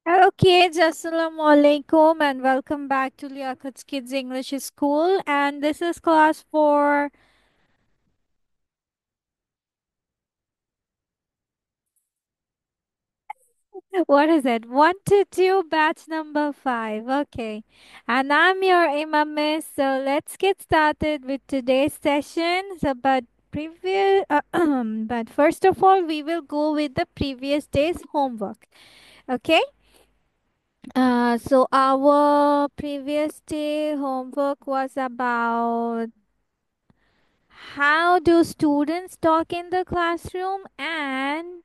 Hello kids, Assalamu alaikum and welcome back to Liaquat's Kids English School, and this is class 4. What is it? 1 to 2 batch number 5. Okay. And I'm your Imam Miss. So let's get started with today's session. But first of all we will go with the previous day's homework. Okay? So our previous day homework was about how do students talk in the classroom and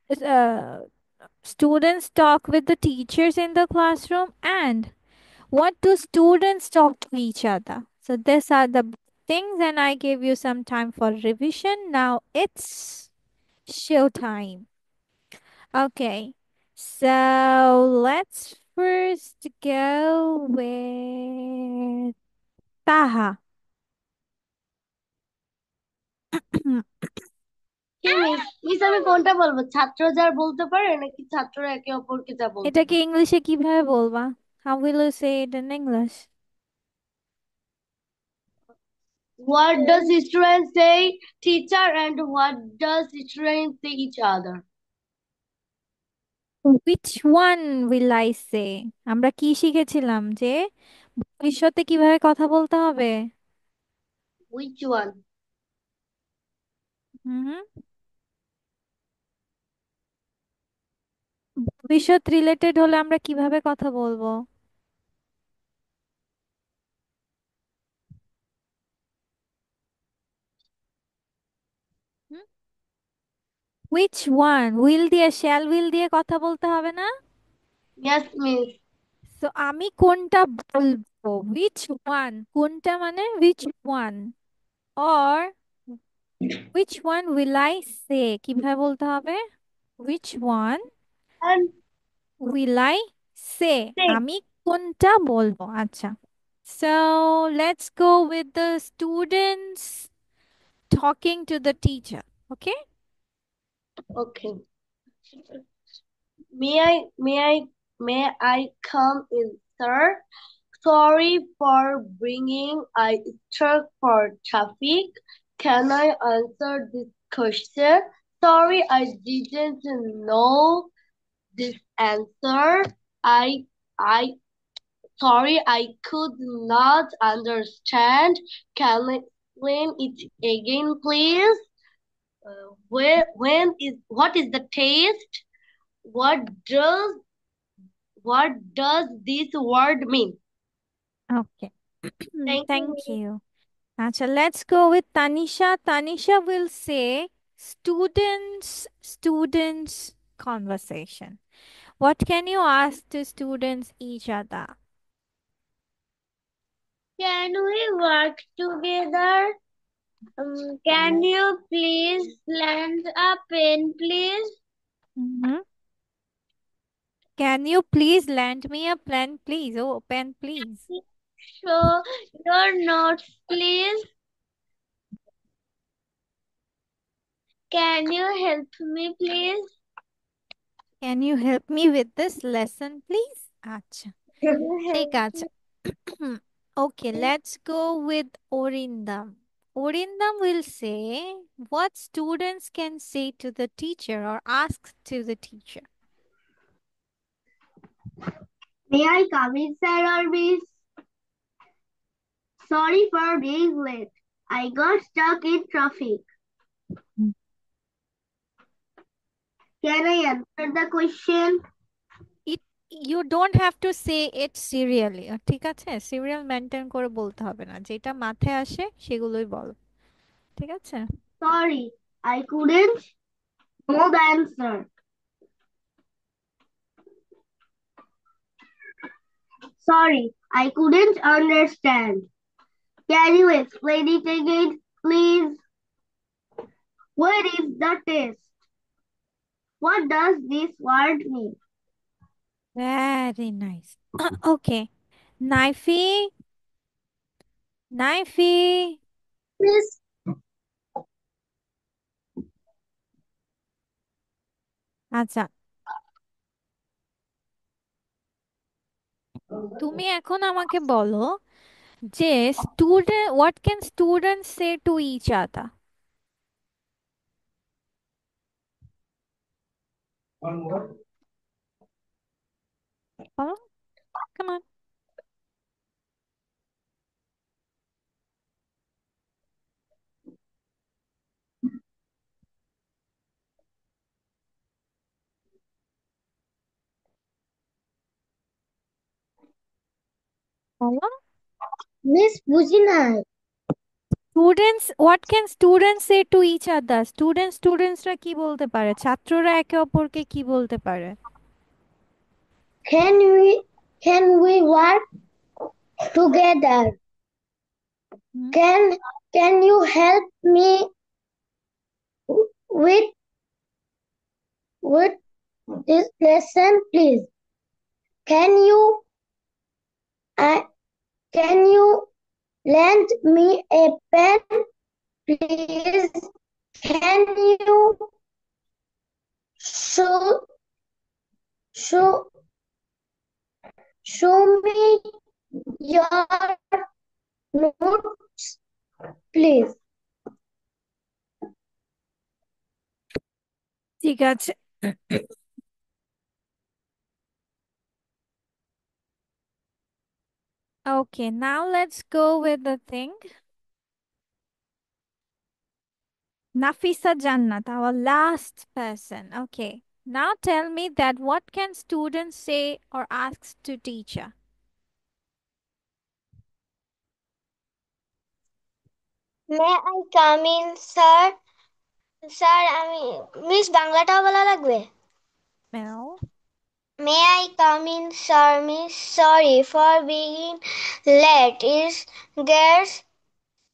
students talk with the teachers in the classroom, and what do students talk to each other. So these are the things, and I gave you some time for revision. Now it's show time. Okay, so let's first go with Taha. কি miss miss আমি কোনটা বলবো? ছাত্র যার বলতে পারে নাকি ছাত্ররা একে অপরকে যা বলতে এটাকে পারে? ইংলিশে কিভাবে বলবা? How will you say it in English? What does student say teacher and what does student say each other? Which one will I say? আমরা কি শিখেছিলাম যে ভবিষ্যতে কিভাবে কথা বলতে হবে? Which one? হুম, ভবিষ্যৎ রিলেটেড হলে আমরা কিভাবে কথা বলবো? হুম? Which one? Will দিয়ে shall will দিয়ে কথা বলতে হবে না? Yes, miss. So আমি কোনটা বলবো? Which one? কোনটা মানে which one? Or which one will I say? কিভাবে বলতে হবে? Which one And will I say? say. আমি কোনটা বলবো? আচ্ছা. So let's go with the students talking to the teacher. Okay? Okay. May I come in, sir? Sorry for bringing I stuck for traffic. Can I answer this question? Sorry, I didn't know this answer. I sorry, I could not understand. Can you explain it again, please? When is what is the taste? What does what does this word mean? Okay. Thank Thank you. you. Acha, let's go with Tanisha. Tanisha will say students conversation. What can you ask the students each other? Can we work together? Can you please lend a pen, please? Mhm. Can you please lend me a pen, please? Oh, pen, please. Show your notes, please. Can you help me, please? Can you help me with this lesson, please? Acha. Can you ঠিক help আছে. Okay, let's go with Orindam. Orindam will say what students can say to the teacher or ask to the teacher. May I come in, sir or miss? Sorry for being late. I got stuck in traffic. Mm. Can I answer the question? It you don't have to say it serially. ঠিক আছে? Serial maintain করে বলতে হবে না। যেটা মাথায় আসে সেগুলোই বল। ঠিক আছে? Sorry, I couldn't know the answer. Sorry, I couldn't understand. Can you explain it again, please? Where is the test? What does this word mean? Very nice. Okay. Knifey, knifey. Miss, আচ্ছা, তুমি এখন আমাকে বলো যে student what can students say to each other? বলো, come on. বলো। Miss বুঝি নাই। Students what can students say to each other? স্টুডেন্টসরা কি বলতে পারে, ছাত্ররা একে অপরকে কি বলতে পারে? Can we can we work together? Hmm, Can you help me with with this lesson, please? Can you uh, can you lend me a pen, please? Can you show show show me your notes, please? ঠিক আছে। Okay, now let's go with the thing. Nafisa Jannat, our last person. Okay. Now tell me that what can students say or ask to teacher? May I come in, sir? Sir আমি miss বাংলাটাও বলা লাগবে? Well, May I come in, sir? Miss, sorry for being late. Is get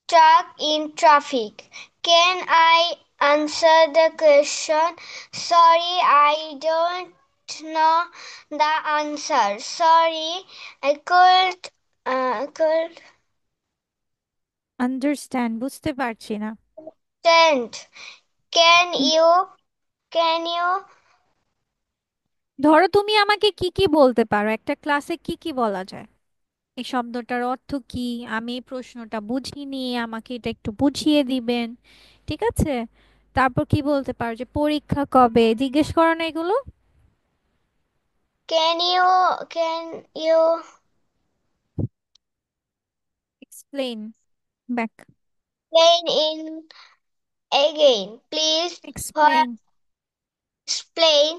stuck in traffic. Can I answer the question? Sorry, I don't know the answer. Sorry, I could understand. বুঝতে পারছি না। stand. Can you ধরো তুমি আমাকে কি কি বলতে পারো, একটা ক্লাসে কি কি বলা যায়? এই শব্দটার অর্থ কি? আমি এই প্রশ্নটা বুঝিনি, আমাকে এটা একটু বুঝিয়ে দিবেন। ঠিক আছে। তারপর কি বলতে পারো, যে পরীক্ষা কবে, জিজ্ঞেস করো না এগুলো? can you explain back. explain in again, please? What explain. explain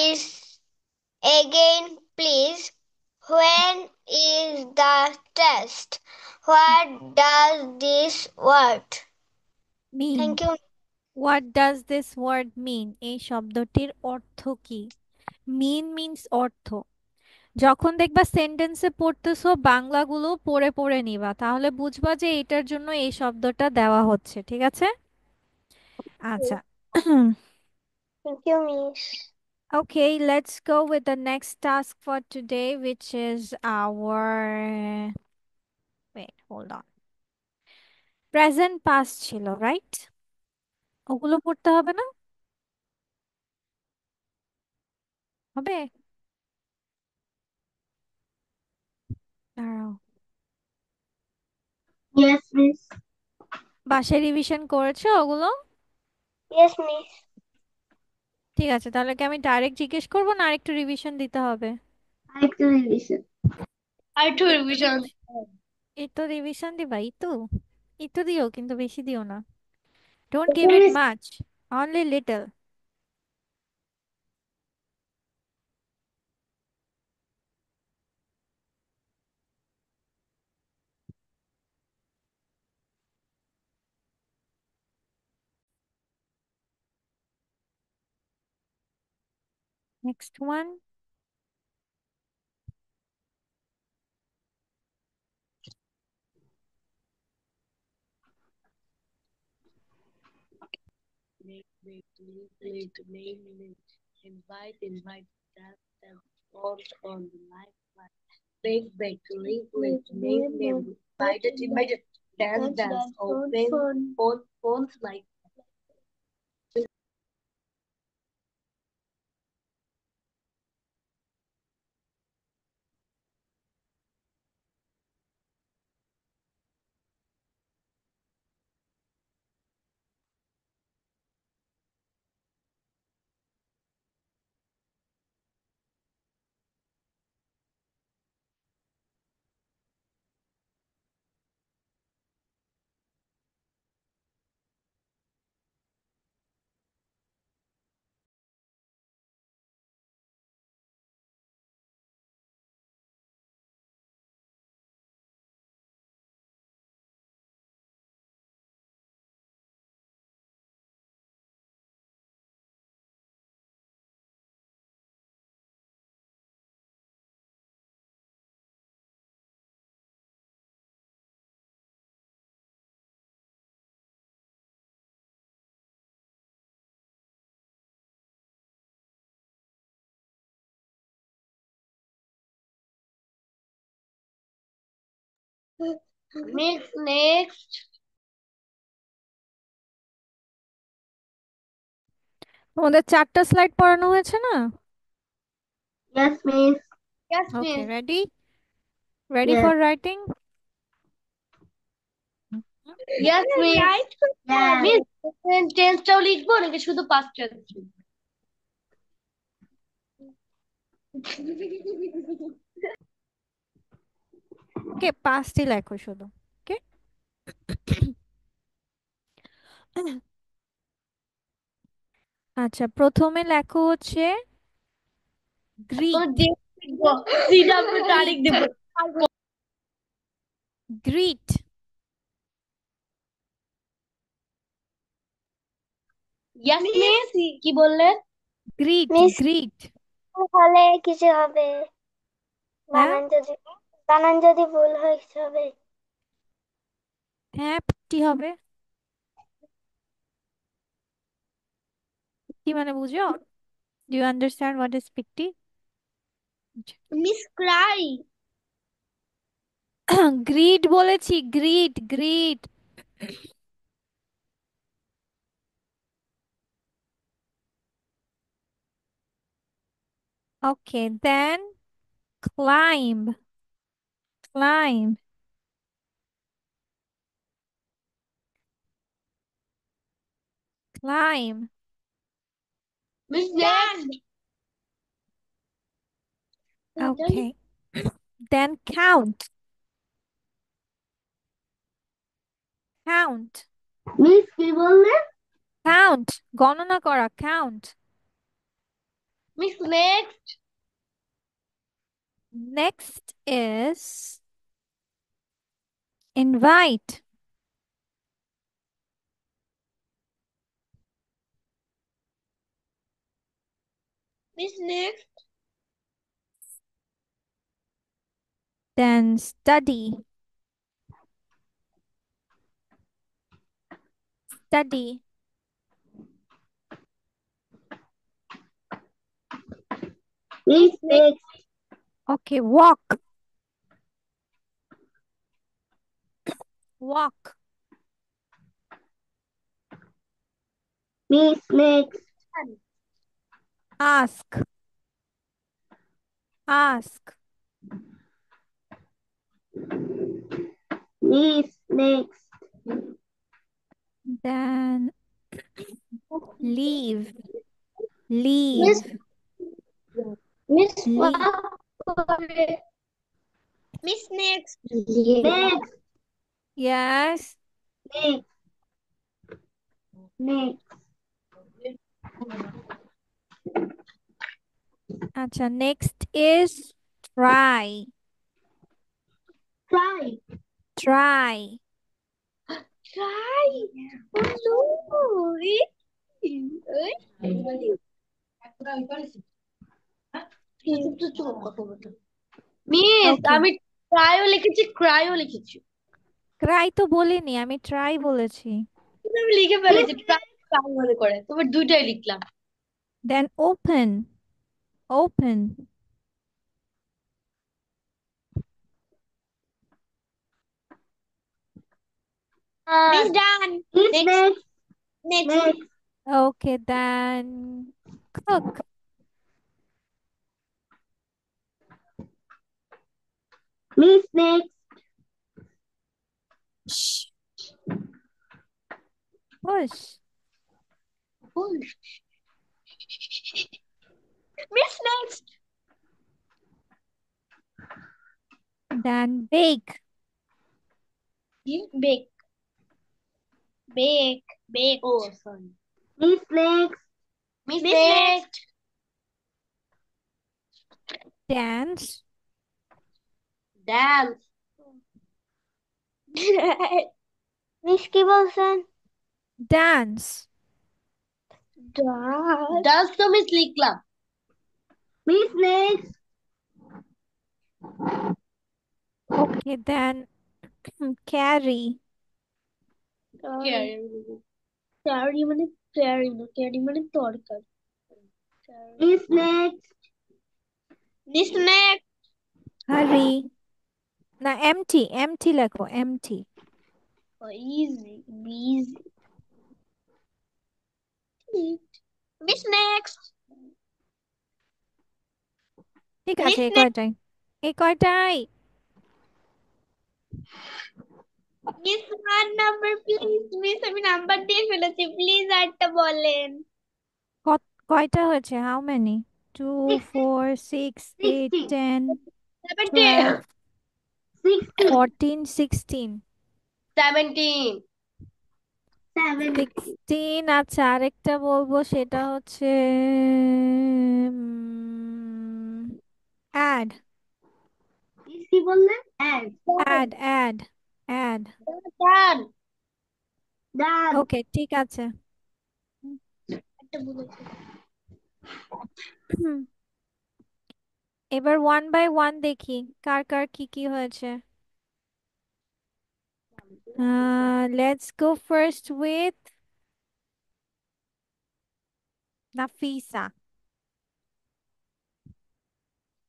is again, please? When is the test? What does this word? Mean. Thank you. What does this word mean? এই শব্দটির অর্থ কি? মিন মিন্স অর্থ। যখন দেখবা সেন্টেন্সে পড়তেছো, বাংলাগুলো পড়ে পড়ে নিবা, তাহলে বুঝবা যে এটার জন্য এই শব্দটা দেওয়া হচ্ছে। ঠিক আছে। আচ্ছা। Thank you, Miss. Okay, let's go with the next task for today, which is our, wait, hold on. Present past ছিল, right? ওগুলো পড়তে হবে না? হবে? দাঁড়াও। Yes, Miss. বাসায় রিভিশন করেছো ওগুলো? Yes, Miss. ঠিক আছে, তাহলে কি আমি ডাইরেক্ট জিজ্ঞেস করবো না আরেকটু রিভিশন দিতে হবে? আরেকটু রিভিশন। আরেকটু রিভিশন। এই তো রিভিশন দিবা, এই তো দিও, কিন্তু বেশি দিও না। Don't give it miss much, only little. Next one. invite that falls on the life big link name invited dance open phones like Miss, next. তোমাদের 4টা স্লাইড পড়ানো হয়েছে না? Yes, miss. Yes, okay, miss. Ready? Ready Yes. For writing? Yes, miss. Right. Yes. Miss, টেন্সটাও লিখবো নাকি শুধু past tense লিখবো? ওকে, পাঁচটি লেখো শুধু। ওকে। আচ্ছা, প্রথমে লেখো হচ্ছে কোনো গ্রিট। date লিখবো, CW তারিখ গ্রিট। দেবো। গ্রিট। Yes, miss. কি বললেন? গ্রিট। Miss greet. হলে কিছু হবে, হ্যাঁ, বানান যদি ভুল হয় কিছু হবে। হ্যাঁ, কি হবে? কি মানে বুঝো? Do you understand what is পিকটি? Miss cry. গ্রিট বলেছি, grit grit. Okay, then climb. Climb. Climb. Miss next. Okay. Then count. Count. Miss কি বললেন? Count. গণনা করা, count. Miss next. Next is invite. Miss next. Then study. Study. Miss next. Okay, walk. Walk. Miss next. Ask. Ask. Miss next. Then leave. Miss Leave. Miss Leave. Miss next. Next. Yes. Next. Next. Acha, next is try. Try. Try. Try. Miss Okay. আমি trio লিখেছি ক্রাইও লিখেছি। Cry তো বলিনি, আমি try বলেছি। কিন্তু আমি লিখে ফেলেছি ট্রাই ট্রাই মনে করে, তোমার দুইটাই লিখলাম। Then open. Open. Miss done. Next. Next. Okay, then cook. Miss next. Shh. Push. Miss next. Then bake. Bake. Bake. Bake. ও sorry. Miss next. Miss next. Dance. Dance. Miss কি বলছেন? Dance. Dance. Dance তো miss লিখলাম। Miss next. Okay, then carry. Carry. Carry মানে carry না, carry মানে তরকারি। Miss next. Miss next. Hurry. না, এমটি, এমটি লেখো, empty. Oh, easy, easy. Miss next. ঠিক আছে, Miss এই next. কয়টাই, এই কয়টাই। Miss one number please. Miss আমি নাম্বার দিয়ে ফেলেছি প্লিজ আরেকটা বলেন। কয়টা হয়েছে? How many? Two, 60, four, six, eight, 60, 10, 70, 12, 60, 14, 16। 17, 7. 16। আচ্ছা, আরেকটা বলবো, সেটা হচ্ছে অ্যাড। কি বললেন? Add. Add, add, add. Done, done. Okay, ঠিক আছে। একটা বলেছি। হুম, এবার ওয়ান বাই ওয়ান দেখি কার কার কি কি হয়েছে। Let's go first with Nafisa.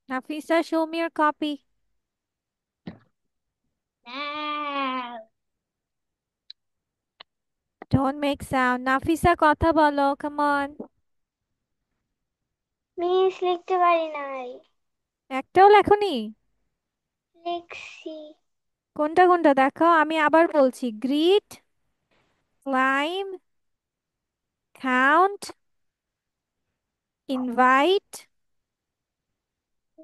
Nafisa, show me your copy. হ্যাঁ। Don't make sound. Nafisa, কথা বলো. Come on. মিস লিখতে পারি নাই। একটাও লেখনি? লিখছি। কোনটা কোনটা দেখাও, আমি আবার বলছি। Greet, claim, count, invite.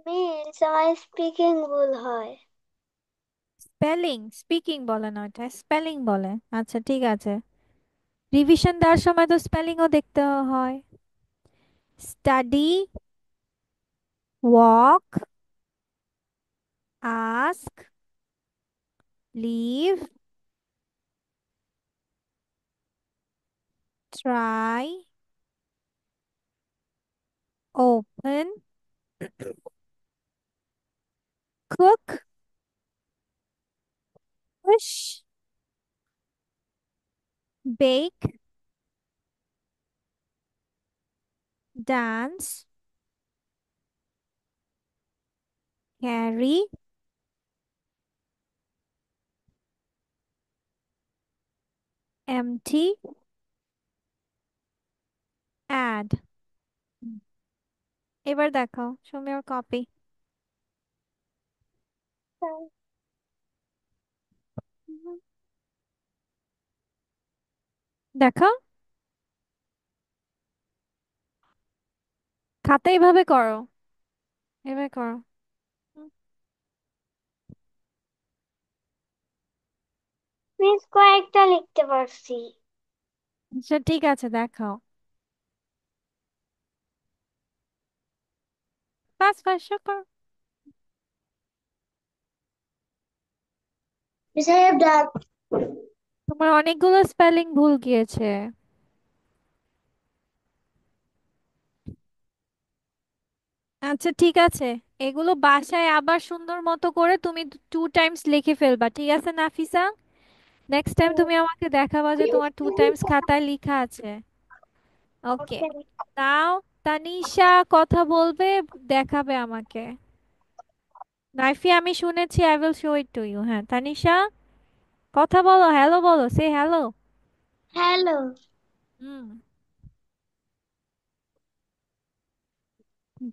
Miss আমার স্পিকিং ভুল হয়। স্পেলিং, স্পিকিং বলে না, ওটা স্পেলিং বলে। আচ্ছা, ঠিক আছে। রিভিশন দেওয়ার সময় তো স্পেলিংও দেখতে হয়। Study, walk, ask, live, try, open, cook, push, bake, dance, carry, empty, add। এবার দেখাও, show me your copy। দেখো, খাতা এইভাবে করো, এভাবে করো। হুম, মিস কয়েকটা লিখতে পারছি। আচ্ছা, ঠিক আছে, দেখাও। ফার্স্ট ফার্স্ট করো। Miss I have done. তোমার অনেকগুলো স্পেলিং ভুল গিয়েছে। আচ্ছা, ঠিক আছে, এগুলো বাসায় আবার সুন্দর মতো করে তুমি 2 টাইমস লিখে ফেলবা, ঠিক আছে নাফিসা? নেক্সট টাইম তুমি আমাকে দেখাবা যে তোমার 2 টাইমস খাতায় লেখা আছে। ওকে। ওকে। নাও তানিশা কথা বলবে, দেখাবে আমাকে। নাইফি, আমি শুনেছি, I will show it to you. হ্যাঁ, তানিশা, কথা বলো, হ্যালো বলো, সে হ্যালো। হ্যালো। হুম।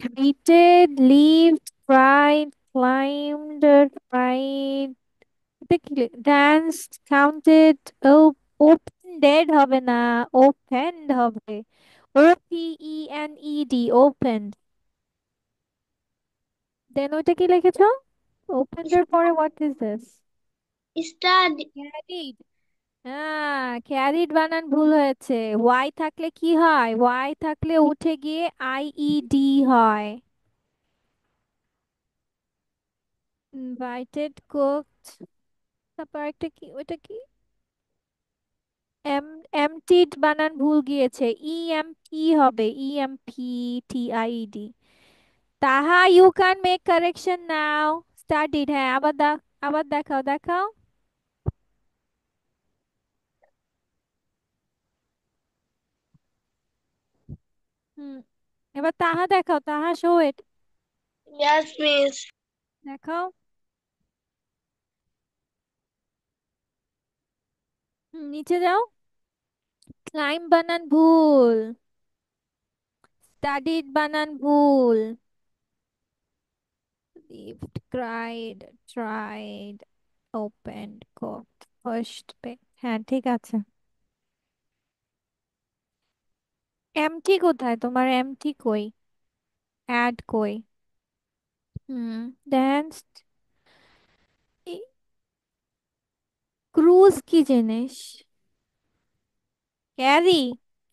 Greeted, lived, cried, climbed, tried, danced, counted, opened হবে না, opened হবে। OPENED, opened। দেন ওইটা কি লিখেছো? ওপেন্ড এর পরে what is this? Study. Carried. হ্যাঁ, ক্যারিড বানান ভুল হয়েছে। ওয়াই থাকলে কি হয়? ওয়াই থাকলে উঠে গিয়ে IED হয়। Invited, cooked. তারপর একটা কি, ওইটা কি? এম, এমটিড বানান ভুল গিয়েছে, EMP হবে, EMPTIED। Taha, you can make correction now. Studied, হ্যাঁ, আবার দেখাও, দেখাও। হুম, এবার তাহা দেখাও, তাহা শো ইট। Yes miss. দেখাও। নিচে যাও। ক্লাইম বানান ভুল। স্টাডিড বানান ভুল। Lived, cried, tried, opened, cooked, first pay. হ্যাঁ ঠিক আছে। এমটি কোথায়? তোমার এমটি কই? অ্যাড কই? হুম। ড্যান্স। ক্রুজ কি জিনিস? ক্যারি।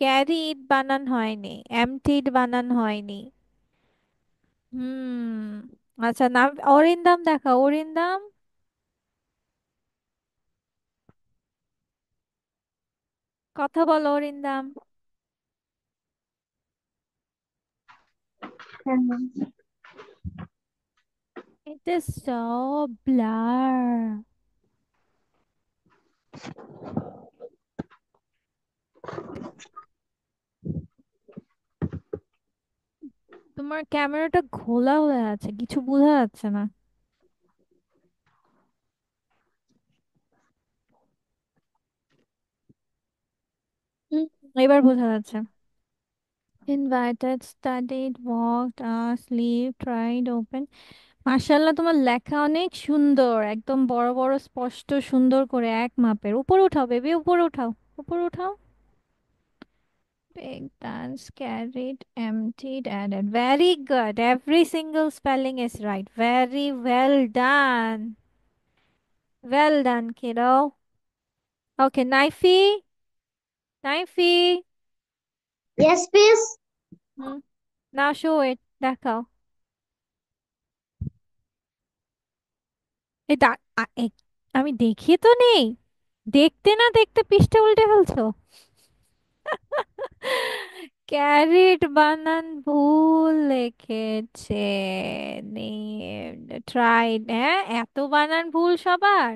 ক্যারি ইট বানান হয়নি, এমটিড বানান হয়নি। হুম। আচ্ছা, নাম অরিন্দম দেখা, অরিন্দম। কথা বলো Arindam. It is so blur. তোমার ক্যামেরাটা ঘোলা হয়ে আছে, কিছু বোঝা যাচ্ছে না। হুম, এবার বোঝা যাচ্ছে। Invited, studied, walked, asked, lived, tried, open. মাশাআল্লাহ, তোমার লেখা অনেক সুন্দর, একদম বড় বড় স্পষ্ট সুন্দর করে এক মাপের। উপরে উঠাও বেবি, উপরে উঠাও। উপরে উঠাও। Big dance, carried, emptied, added. Very good. Every single spelling is right. Very well done. Well done, kiddo. Okay, Knifey. Knifey. Yes, please. Hmm. Now show it. দেখাও। এটা আমি দেখি তো নেই। দেখতে না দেখতে পৃষ্ঠা উল্টে ফেলছো। ক্যারিট বানান ভুল লিখেছে। ট্রাইড, হ্যাঁ এত বানান ভুল সবার।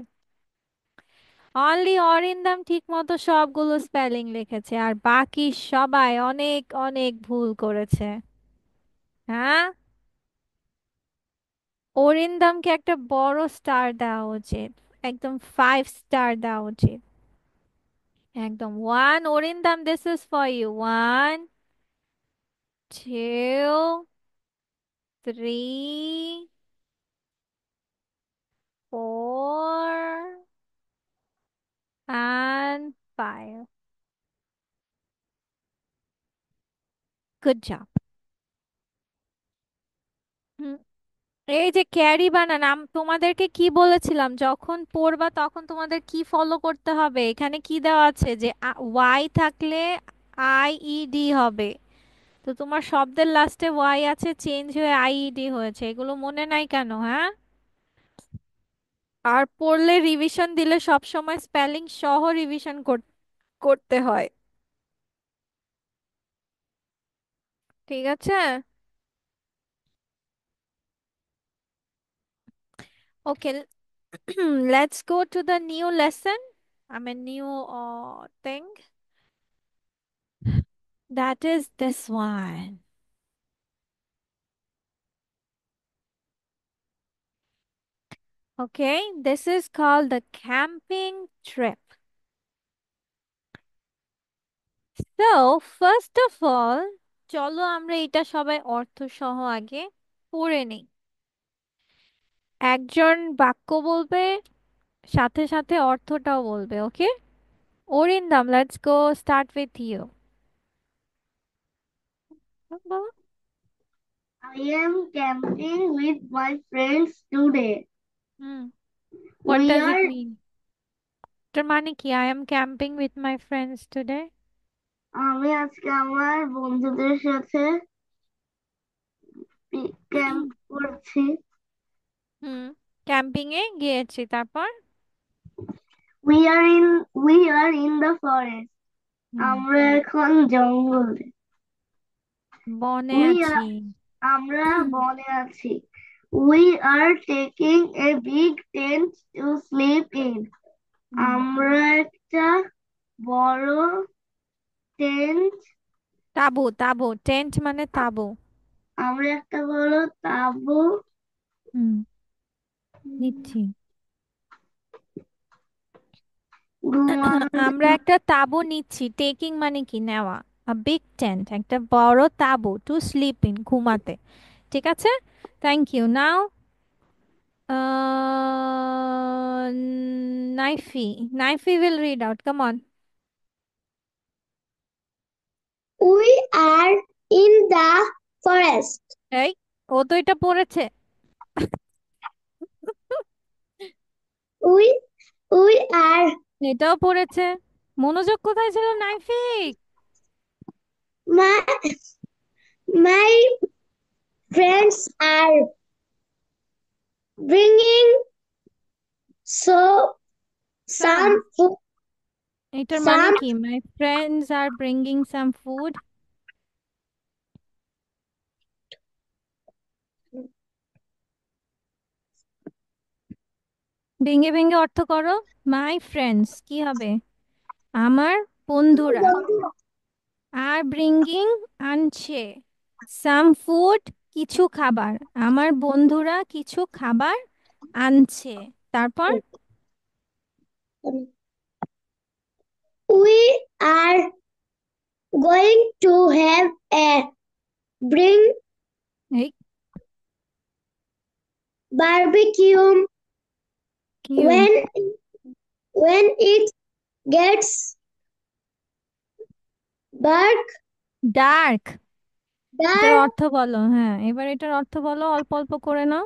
অনলি অরিন্দম ঠিক মতো সবগুলো স্পেলিং লিখেছে, আর বাকি সবাই অনেক অনেক ভুল করেছে। হ্যাঁ। অরিন্দমকে একটা বড় স্টার দেওয়া উচিত। একদম 5 স্টার দেওয়া উচিত। একদম one. Arindam, this is for you. 1, 2, 3, 4 and 5. Good job. হুম। এই যে ক্যারি বানান, তোমাদেরকে কি বলেছিলাম, যখন পড়বা তখন তোমাদের কি ফলো করতে হবে? এখানে কি দেওয়া আছে যে ওয়াই থাকলে আইইডি হবে। তো তোমার শব্দের লাস্টে ওয়াই আছে, চেঞ্জ হয়ে আইইডি হয়েছে, এগুলো মনে নাই কেন? হ্যাঁ। আর পড়লে রিভিশন দিলে সব সময় স্পেলিং সহ রিভিশন করতে হয়। ঠিক আছে। ওকে, let's go to the new lesson. I mean new thing. That is this one. Okay, this is called the camping trip. So, first of all, চলো আমরা এটা সবাই অর্থ সহ আগে পড়ে নিই। একজন বাক্য বলবে, সাথে সাথে অর্থটাও বলবে, okay? Arindam, let's go, start with you. I am camping with my friends today. হুম, what We does it are mean? এটার মানে কি? I am camping with my friends today. আমি আজকে আমার বন্ধুদের সাথে ক্যাম্প করছি। হুম, ক্যাম্পিং এ গিয়েছি, তারপর? We are in the forest. হুম, আমরা এখন জঙ্গলে। বনে We আছি। are আমরা বনে আছি। We are taking a big tent to sleep in. হুম, আমরা একটা বড় টেন্ট তাবু, তাবু, টেন্ট মানে তাবু। আমরা একটা বড় তাঁবু হুম, নিচ্ছি। আমরা একটা তাঁবু নিচ্ছি, টেকিং মানে কি নেওয়া। আ বিগ টেন্ট, একটা বড় তাঁবু, টু স্লিপ ইন, ঘুমাতে। ঠিক আছে, thank you. Now Naifi, Naifi will read out, come on. We are in the forest. এই, ও তো এটা পড়েছে। We we are এটাও পড়েছে। মনোযোগ কোথায় ছিল নাইফিক? my my friends are bringing so some, some food, এটার মানে some কি? My friends are bringing some food. ভেঙে ভেঙে অর্থ করো। মাই ফ্রেন্ডস কি হবে? আমার বন্ধুরা। আর ব্রিঙ্গিং, আনছে। সাম ফুড, কিছু খাবার। আমার বন্ধুরা কিছু খাবার আনছে। তারপর we are going to have a bring এই barbecue কিউ, when it gets dark dark. এটার dark অর্থ বলো, হ্যাঁ এবার এটার অর্থ বলো, অল্প অল্প করে নাও।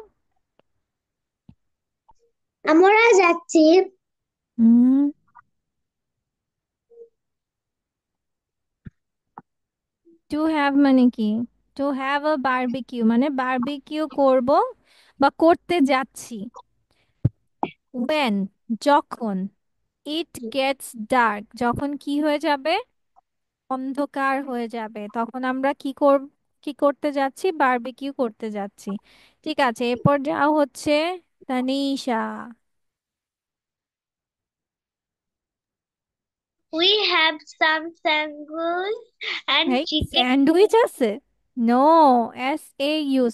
আমরা যাচ্ছি হুম, টু হ্যাভ মানে কি? টু হ্যাভ আ বারবিকিউ মানে বারবিকিউ করব বা করতে যাচ্ছি। when, যখন। ইট গেটস ডার্ক, যখন কি হয়ে যাবে? অন্ধকার হয়ে যাবে, তখন আমরা কি করতে যাচ্ছি? বারবিকিউ করতে যাচ্ছি। ঠিক আছে, এরপর যা হচ্ছে Tanisha. we have some sandwiches and এই chicken স্যান্ডউইচ আছে? No, S A U,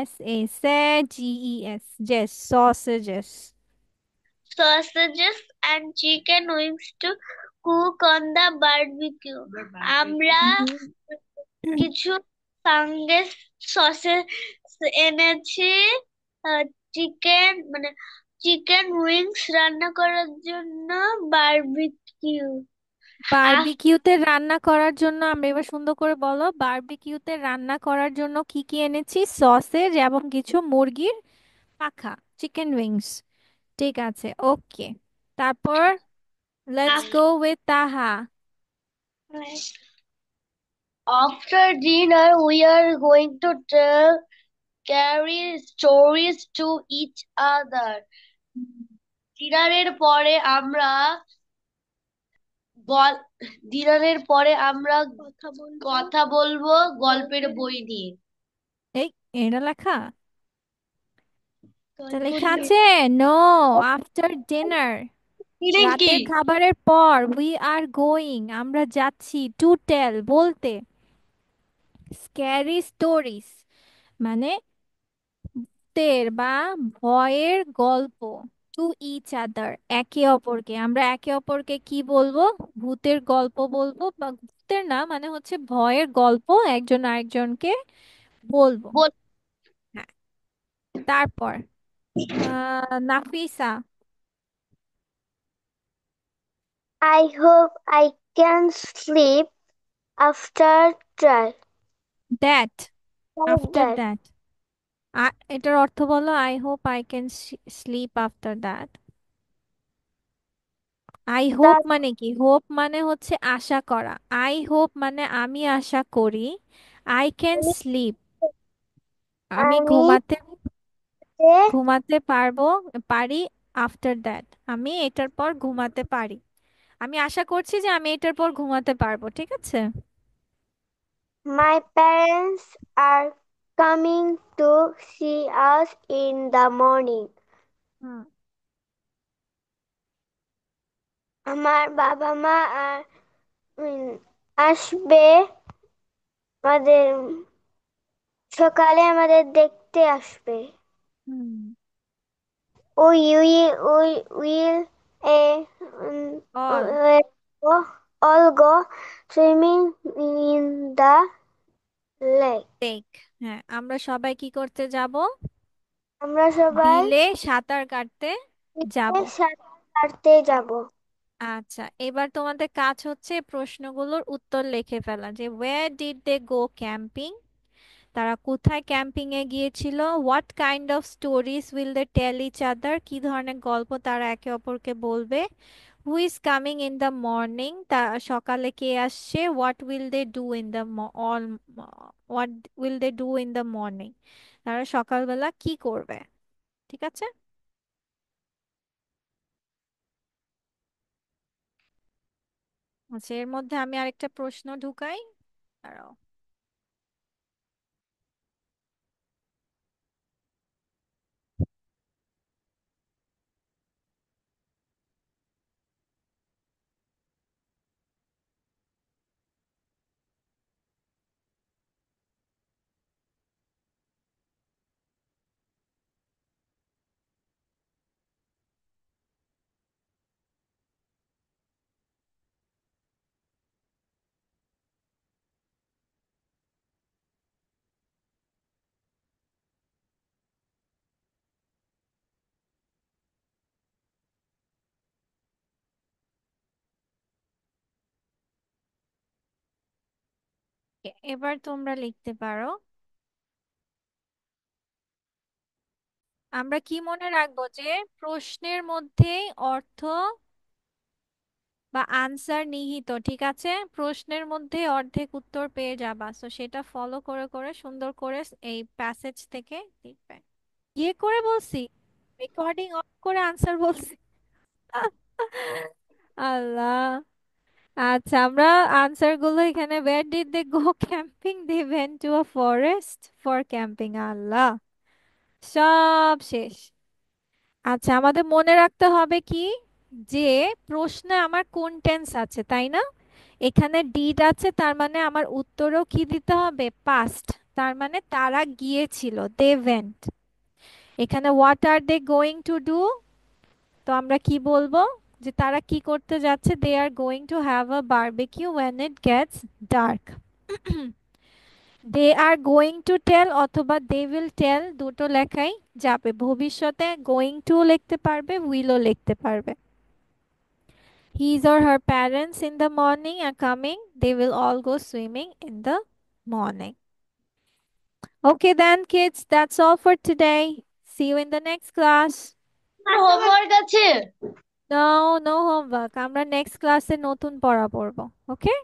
S A সে, জি ই এস, জেস, sausages. sausages and chicken wings to cook on the barbecue. আমরা কিছু সঙ্গে সসেস এনেছি, চিকেন মানে চিকেন উইংস রান্না করার জন্য বারবিকিউ। বারবিকিউতে রান্না করার জন্য, আমরা এবার সুন্দর করে বলো, বারবিকিউতে রান্না করার জন্য কি কি এনেছি? সসেজ এবং কিছু মুরগির পাখা, চিকেন উইংস। ঠিক আছে, ওকে। তারপর লেটস গো উইথ তাহা। After dinner, we are going to tell carry stories to each other. ডিনারের পরে আমরা গল ডিনারের পরে আমরা কথা বলবো গল্পের বই নিয়ে। এই, এটা লেখা? এটা গল্প লেখা নিয়ে। আছে? নো, আফটার ডিনার, মিনিং কি? রাতের খাবারের পর, উই আর গোয়িং, আমরা যাচ্ছি, টু টেল, বলতে, স্ক্যারি স্টোরিজ মানে ভূতের বা ভয়ের গল্প, টু ইচ আদার, একে অপরকে। আমরা একে অপরকে কি বলবো? ভূতের গল্প বলবো, বা ভূতের না, মানে হচ্ছে ভয়ের গল্প একজন আরেকজনকে বলবো। বল। হ্যাঁ, তারপর Nafisa. I hope I can sleep after that, after that. That. এটার অর্থ বলো, I hope I can slip after that. I hope That মানে কি? হোপ মানে হচ্ছে আশা করা। আই হোপ মানে আমি আশা করি। আই ক্যান স্লিপ, আমি আমি ঘুমাতে যে ঘুমাতে পারবো, পারি। আফটার দ্যাট, আমি এটার পর ঘুমাতে পারি। আমি আশা করছি যে আমি এটার পর ঘুমাতে পারবো। ঠিক আছে। my parents are coming to see us in the morning. হুম, আমার বাবা মা উম, আসবে আমাদের সকালে আমাদের দেখতে আসবে। হুম, We will A All go, all go swimming in the lake. Take. হ্যাঁ, আমরা সবাই কি করতে যাব? আমরা সবাই বিলে সাঁতার কাটতে যাব। সাঁতার কাটতে যাব। আচ্ছা, এবার তোমাদের কাজ হচ্ছে প্রশ্নগুলোর উত্তর লিখে ফেলা, যে where did they go camping, তারা কোথায় ক্যাম্পিং এ গিয়েছিল, what kind of stories will they tell each other, কি ধরনের গল্প তারা একে অপরকে বলবে, who is coming in the morning, তা সকালে কে আসছে, what will they do in the all what will they do in the morning, তারা সকালবেলা কি করবে। ঠিক আছে? আচ্ছা, এর মধ্যে আমি আরেকটা প্রশ্ন ঢুকাই, দাঁড়াও। এবার তোমরা লিখতে পারো, আমরা কি মনে রাখবো যে প্রশ্নের মধ্যে অর্থ বা আনসার নিহিত। ঠিক আছে, প্রশ্নের মধ্যে অর্ধেক উত্তর পেয়ে যাবা, তো সেটা ফলো করে করে সুন্দর করে এই প্যাসেজ থেকে লিখবে। ইয়ে করে বলছি, রেকর্ডিং অফ করে আনসার বলছি। আল্লাহ। আচ্ছা, আমরা আনসার গুলো এখানে, where did they go camping, they went to a forest for camping। আল্লাহ, সব শেষ। আচ্ছা, আমাদের মনে রাখতে হবে কি, যে প্রশ্নে আমার কোন টেন্স আছে, তাই না? এখানে ডিড আছে, তার মানে আমার উত্তরও কি দিতে হবে, পাস্ট, তার মানে তারা গিয়েছিল, দে ওয়েন্ট। এখানে what are they going to do, তো আমরা কি বলবো, যে তারা কি করতে যাচ্ছে, they are going to have a barbecue when it gets dark। They are going to tell অথবা দে উইল টেল, দুটো লেখাই যাবে, ভবিষ্যতে গোয়িং টু লিখতে পারবে, উইলও লিখতে পারবে। His or her parents in the morning are coming, they will all go swimming in the morning. Okay, then, kids, that's all for today. See you in the next class. Homework আছে। No, no homework. আমরা next ক্লাসে নতুন পড়া পড়বো। ওকে?